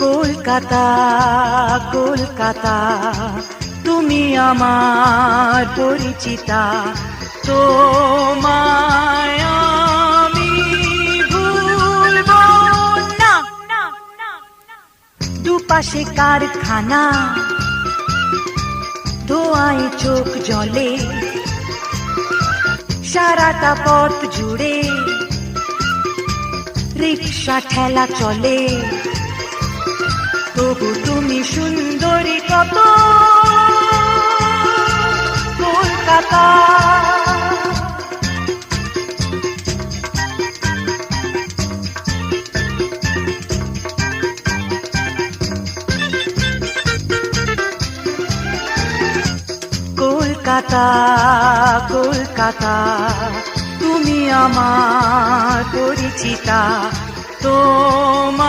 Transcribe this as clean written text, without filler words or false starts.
কলকাতা কলকাতা তুমি আমার পরিচিতা, তোমায় আমি ভুলব না। দুপাশে কারখানা, ধোঁয়ায় চোখ জ্বলে, সারাটা পথ জুড়ে রিক্সা ঠেলা চলে, তবু তুমি সুন্দরী কত কলকাতা। কলকাতা কলকাতা তুমি আমার পরিচিতা, তোমার